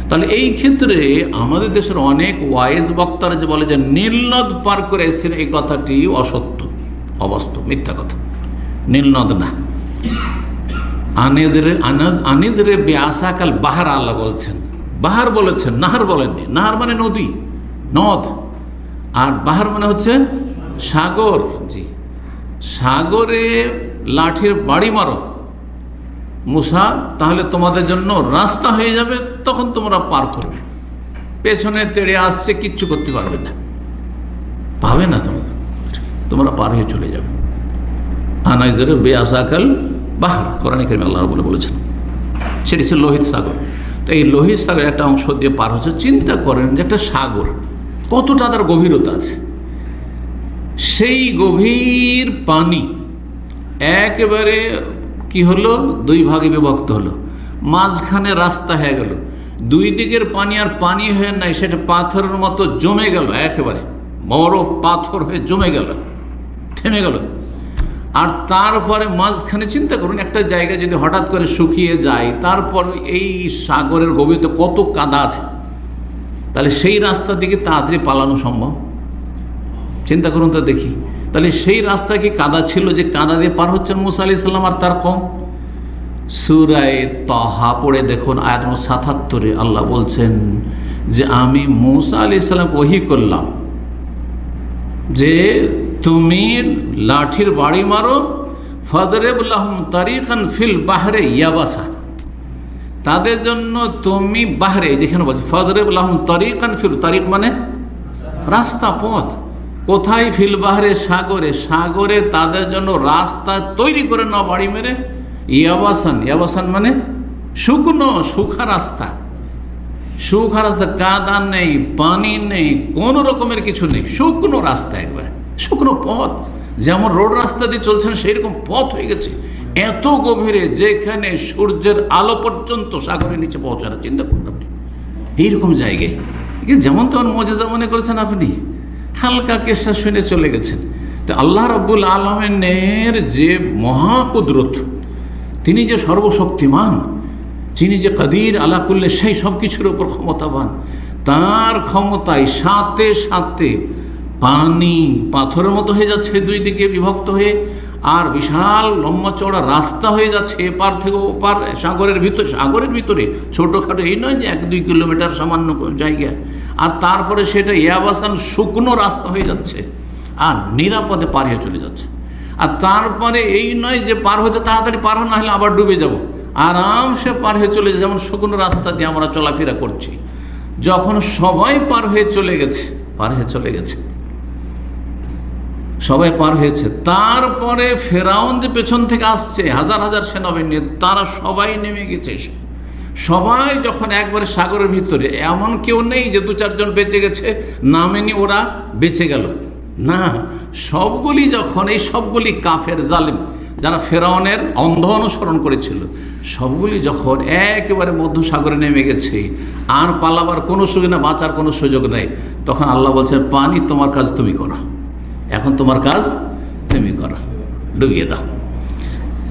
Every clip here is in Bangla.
তাহলে এই ক্ষেত্রে আমাদের দেশের অনেক ওয়াইজ বক্তারা যে বলে যে নীলনদ পার করে এসেছেন, এই কথাটি অসত্য, অবাস্তব, মিথ্যা কথা। নীলনদ না, আনিদরে বেআসাকাল বাহার, আল্লাহ বলছেন। বাহার বলেছেন, নাহার বলেননি। নাহার মানে নদী, নদ, আর বাহার মানে হচ্ছে সাগর। জি, সাগরে লাঠির বাড়ি মারো মুসা, তাহলে তোমাদের জন্য রাস্তা হয়ে যাবে, তখন তোমরা পার করবে। পেছনে তেড়ে আসছে, কিচ্ছু করতে পারবে না, পাবে না, তোমরা পার হয়ে চলে যাবে। আনাইজরে বেআসাকাল বাহার, কোরআনে কারিমে আল্লাহ বলে বলেছেন, সেটি ছিল লোহিত সাগর। তো এই লোহিত সাগরের একটা অংশ দিয়ে পার হচ্ছে। চিন্তা করেন যে একটা সাগর কতটা তার গভীরতা আছে, সেই গভীর পানি একেবারে কি হলো, দুই ভাগে বিভক্ত হলো, মাঝখানে রাস্তা হয়ে গেল, দুই দিকের পানি আর পানি হয়ে নাই, সেটা পাথরের মতো জমে গেল, একেবারে বরফ পাথর হয়ে জমে গেল, থেমে গেল। আর তারপরে মাঝখানে চিন্তা করুন, একটা জায়গা যদি হঠাৎ করে শুকিয়ে যায়, তারপর এই সাগরের গভীরতা কত কাদা আছে, তাহলে সেই রাস্তা দিকে তাড়াতাড়ি পালানো সম্ভব? চিন্তা করুন তো দেখি। তাহলে সেই রাস্তা কি কাদা ছিল, যে কাদা দিয়ে পার হচ্ছেন মুসা আলাইহিস সালাম আর তার কওম? সূরা তাহা পড়ে দেখুন, আয়াত নম্বর ৭৭-এ আল্লাহ বলছেন যে আমি মুসা আলাইহিস সালামকে ওহী করলাম যে তুমি লাঠির বাড়ি মারো, ফাদরিব লাহুম তারিকান ফিল বাহরে ইয়াবাসা, তাদের জন্য তুমি বাহরে, যেখানে বলছে ফাদরিব লাহুম তারিকান ফিল, তারিক মানে রাস্তা, পথ, কোথায়? ফিল বাহরে, সাগরে, সাগরে তাদের জন্য রাস্তা তৈরি করে নাও বাড়ি মেরে। ইয়াবাসান, ইয়াবাসান মানে শুকনো, শুখা রাস্তা, শুখা রাস্তা, কাদা নেই, পানি নেই, কোনো রকমের কিছু নেই, শুকনো রাস্তা, একবার শুকনো পথ, যেমন রোড রাস্তা দিয়ে চলছেন সেই রকম পথ হয়ে গেছে, এত গভীরে, যেখানে সূর্যের আলো পর্যন্ত সাগরের নিচে পৌঁছানো। চিন্তা করুন আপনি, এইরকম জায়গায় যেমন তেমন মজেজা মনে করেছেন আপনি, হালকা কেশা শুনে চলে গেছেন। তো আল্লাহ রাব্বুল আলামিনের যে মহাকুদরত, তিনি যে সর্বশক্তিমান, তিনি যে কাদির আলা কুল্লি সেই সব কিছুর উপর ক্ষমতাবান, তার ক্ষমতায় সাথে সাথে পানি পাথরের মতো হয়ে যাচ্ছে দুই দিকে বিভক্ত হয়ে, আর বিশাল লম্বা চওড়া রাস্তা হয়ে যাচ্ছে এপার থেকে ওপার সাগরের ভিতরে। সাগরের ভিতরে ছোটোখাটো এই নয় যে 1-2 কিলোমিটার সামান্য জায়গা, আর তারপরে সেটা ইয়াবাসান শুকনো রাস্তা হয়ে যাচ্ছে, আর নিরাপদে পার হয়ে চলে যাচ্ছে। আর তারপরে এই নয় যে পার হতে তাড়াতাড়ি পার না হলে আবার ডুবে যাব, আরামসে পার হয়ে চলে যায়, যেমন শুকনো রাস্তা দিয়ে আমরা চলাফেরা করছি। যখন সবাই পার হয়ে চলে গেছে, পার হয়ে চলে গেছে, সবাই পার হয়েছে, তারপরে ফেরাউন যে পেছন থেকে আসছে হাজার হাজার সেনাবাহিনী, তারা সবাই নেমে গেছে। সবাই যখন একবারে সাগরের ভিতরে, এমন কেউ নেই যে 2-4 জন বেঁচে গেছে, নামেনি ওরা বেঁচে গেল না, সবগুলি যখন, এই সবগুলি কাফের জালিম যারা ফেরাউনের অন্ধ অনুসরণ করেছিল, সবগুলি যখন একেবারে মধ্যসাগরে নেমে গেছে, আর পালাবার কোনো সুযোগ না, বাঁচার কোনো সুযোগ নেই, তখন আল্লাহ বলছেন পানি তোমার কাজ তুমি করো, এখন তোমার কাজ তুমি করো, ডুবিয়ে দাও।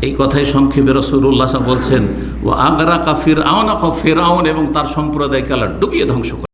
এই কথাই সংক্ষেপে রাসূলুল্লাহ সাল্লাল্লাহু আলাইহি ওয়াসাল্লাম বলছেন, ও আগরাকা ফিরআউন, ফেরাউন এবং তার সম্প্রদায়কে আল্লাহ ডুবিয়ে ধ্বংস করে।